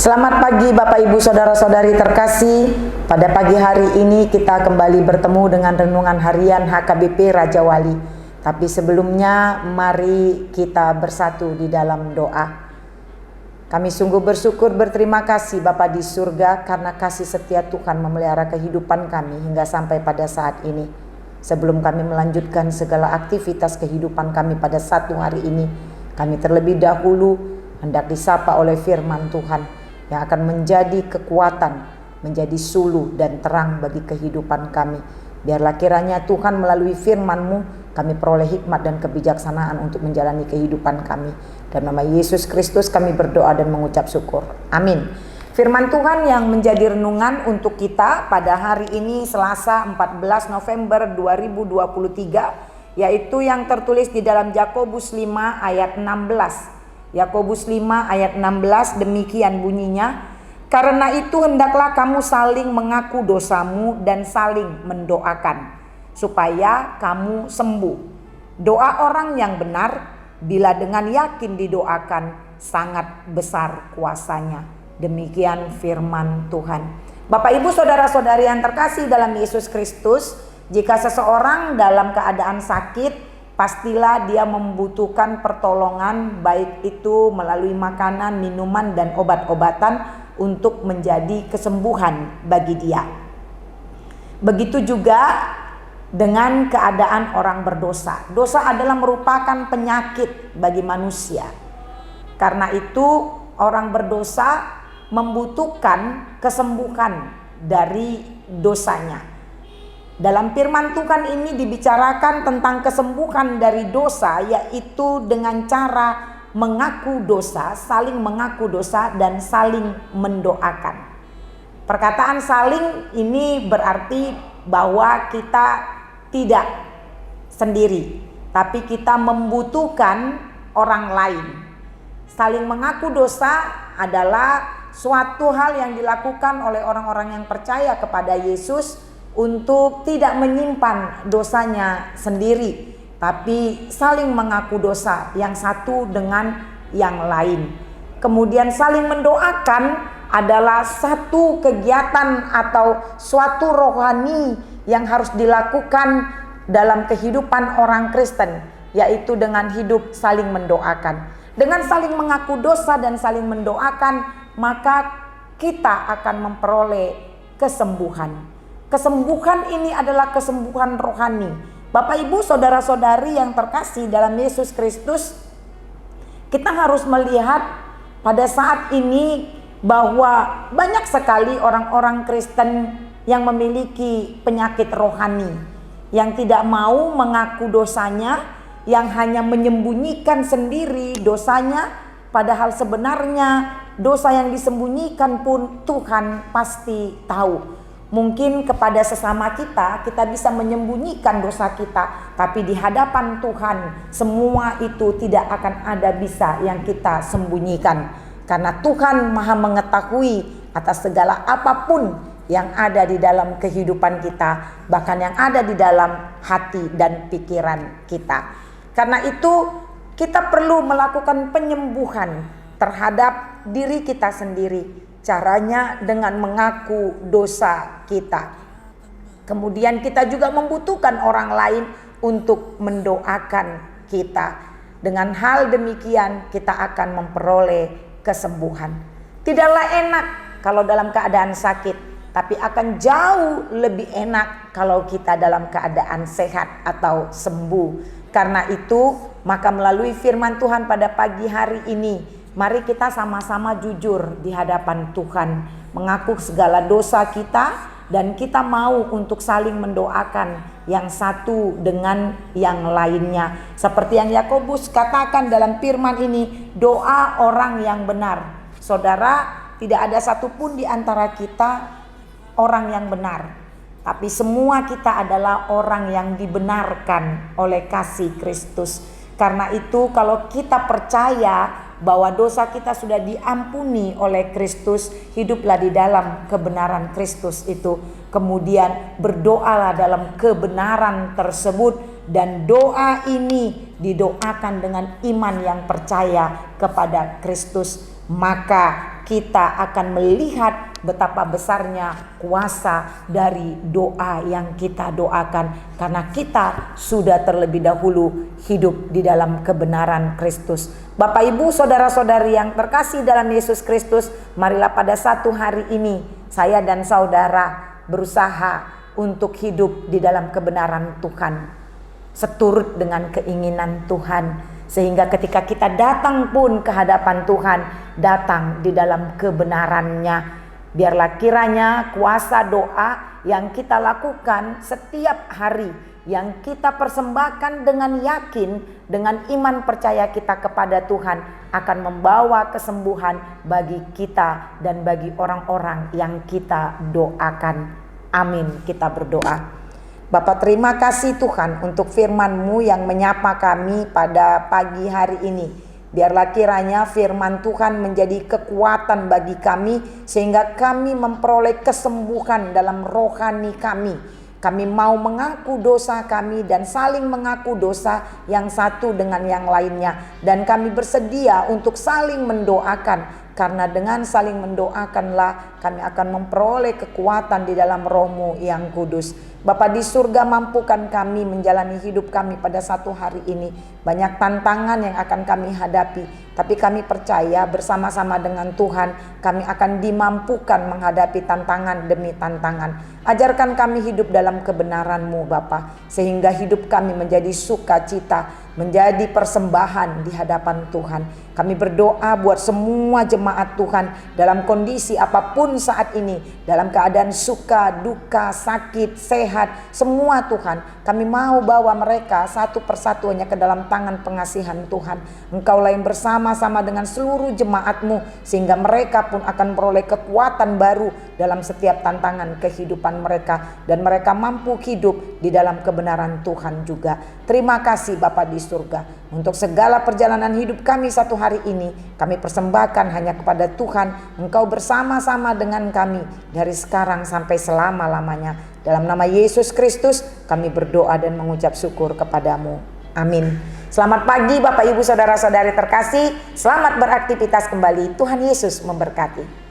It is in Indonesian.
Selamat pagi Bapak Ibu Saudara-saudari terkasih. Pada pagi hari ini kita kembali bertemu dengan renungan harian HKBP Raja Wali. Tapi sebelumnya mari kita bersatu di dalam doa. Kami sungguh bersyukur berterima kasih Bapa di surga karena kasih setia Tuhan memelihara kehidupan kami hingga sampai pada saat ini. Sebelum kami melanjutkan segala aktivitas kehidupan kami pada satu hari ini, kami terlebih dahulu hendak disapa oleh firman Tuhan yang akan menjadi kekuatan, menjadi suluh dan terang bagi kehidupan kami. Biarlah kiranya Tuhan melalui firman-Mu kami peroleh hikmat dan kebijaksanaan untuk menjalani kehidupan kami. Dalam nama Yesus Kristus kami berdoa dan mengucap syukur. Amin. Firman Tuhan yang menjadi renungan untuk kita pada hari ini Selasa 14 November 2023, yaitu yang tertulis di dalam Yakobus 5 ayat 16. Yakobus 5 ayat 16 demikian bunyinya, karena itu hendaklah kamu saling mengaku dosamu dan saling mendoakan supaya kamu sembuh. Doa orang yang benar bila dengan yakin didoakan sangat besar kuasanya. Demikian firman Tuhan. Bapak Ibu Saudara-saudari yang terkasih dalam Yesus Kristus, jika seseorang dalam keadaan sakit, pastilah dia membutuhkan pertolongan, baik itu melalui makanan, minuman, dan obat-obatan untuk menjadi kesembuhan bagi dia. Begitu juga dengan keadaan orang berdosa. Dosa adalah merupakan penyakit bagi manusia. Karena itu orang berdosa membutuhkan kesembuhan dari dosanya. Dalam firman Tuhan ini dibicarakan tentang kesembuhan dari dosa, yaitu dengan cara mengaku dosa, saling mengaku dosa dan saling mendoakan. Perkataan saling ini berarti bahwa kita tidak sendiri, tapi kita membutuhkan orang lain. Saling mengaku dosa adalah suatu hal yang dilakukan oleh orang-orang yang percaya kepada Yesus untuk tidak menyimpan dosanya sendiri, tapi saling mengaku dosa yang satu dengan yang lain. Kemudian saling mendoakan adalah satu kegiatan atau suatu rohani yang harus dilakukan dalam kehidupan orang Kristen, yaitu dengan hidup saling mendoakan. Dengan saling mengaku dosa dan saling mendoakan, maka kita akan memperoleh kesembuhan. Kesembuhan ini adalah kesembuhan rohani. Bapak Ibu Saudara-saudari yang terkasih dalam Yesus Kristus, kita harus melihat pada saat ini bahwa banyak sekali orang-orang Kristen yang memiliki penyakit rohani, yang tidak mau mengaku dosanya, yang hanya menyembunyikan sendiri dosanya, padahal sebenarnya dosa yang disembunyikan pun Tuhan pasti tahu. Mungkin kepada sesama kita bisa menyembunyikan dosa kita, tapi di hadapan Tuhan semua itu tidak akan ada bisa yang kita sembunyikan. Karena Tuhan Maha mengetahui atas segala apapun yang ada di dalam kehidupan kita, bahkan yang ada di dalam hati dan pikiran kita. Karena itu kita perlu melakukan penyembuhan terhadap diri kita sendiri. Caranya dengan mengaku dosa kita. Kemudian kita juga membutuhkan orang lain untuk mendoakan kita. Dengan hal demikian kita akan memperoleh kesembuhan. Tidaklah enak kalau dalam keadaan sakit, tapi akan jauh lebih enak kalau kita dalam keadaan sehat atau sembuh. Karena itu maka melalui firman Tuhan pada pagi hari ini, mari kita sama-sama jujur di hadapan Tuhan, mengaku segala dosa kita, dan kita mau untuk saling mendoakan yang satu dengan yang lainnya. Seperti yang Yakobus katakan dalam firman ini, doa orang yang benar. Saudara, tidak ada satupun di antara kita orang yang benar, tapi semua kita adalah orang yang dibenarkan oleh kasih Kristus. Karena itu kalau kita percaya bahwa dosa kita sudah diampuni oleh Kristus, hiduplah di dalam kebenaran Kristus itu. Kemudian berdoalah dalam kebenaran tersebut, dan doa ini didoakan dengan iman yang percaya kepada Kristus. maka kita akan melihat betapa besarnya kuasa dari doa yang kita doakan, karena kita sudah terlebih dahulu hidup di dalam kebenaran Kristus. Bapak Ibu saudara-saudari yang terkasih dalam Yesus Kristus, marilah pada satu hari ini saya dan saudara berusaha untuk hidup di dalam kebenaran Tuhan, seturut dengan keinginan Tuhan, sehingga ketika kita datang pun ke hadapan Tuhan, datang di dalam kebenarannya. Biarlah kiranya kuasa doa yang kita lakukan setiap hari, yang kita persembahkan dengan yakin, dengan iman percaya kita kepada Tuhan, akan membawa kesembuhan bagi kita dan bagi orang-orang yang kita doakan. Amin. Kita berdoa. Bapa, terima kasih Tuhan untuk firman-Mu yang menyapa kami pada pagi hari ini. Biarlah kiranya firman Tuhan menjadi kekuatan bagi kami, sehingga kami memperoleh kesembuhan dalam rohani kami. Kami mau mengaku dosa kami dan saling mengaku dosa yang satu dengan yang lainnya. Dan kami bersedia untuk saling mendoakan, karena dengan saling mendoakanlah kami akan memperoleh kekuatan di dalam Roh-Mu yang kudus. Bapa di surga, mampukan kami menjalani hidup kami pada satu hari ini. Banyak tantangan yang akan kami hadapi, tapi kami percaya bersama-sama dengan Tuhan kami akan dimampukan menghadapi tantangan demi tantangan. Ajarkan kami hidup dalam kebenaran-Mu Bapa, sehingga hidup kami menjadi sukacita, menjadi persembahan di hadapan Tuhan. Kami berdoa buat semua jemaat Tuhan dalam kondisi apapun saat ini, dalam keadaan suka, duka, sakit, sehat, semua Tuhan. Kami mau bawa mereka satu persatu hanya ke dalam tangan pengasihan Tuhan. Engkaulah yang bersama-sama dengan seluruh jemaat-Mu, sehingga mereka pun akan beroleh kekuatan baru dalam setiap tantangan kehidupan mereka, dan mereka mampu hidup di dalam kebenaran Tuhan juga. Terima kasih Bapa di surga. Untuk segala perjalanan hidup kami satu hari ini, kami persembahkan hanya kepada Tuhan. Engkau bersama-sama dengan kami dari sekarang sampai selama-lamanya. Dalam nama Yesus Kristus kami berdoa dan mengucap syukur kepadamu. Amin. Selamat pagi Bapak Ibu saudara-saudari terkasih. Selamat beraktivitas kembali. Tuhan Yesus memberkati.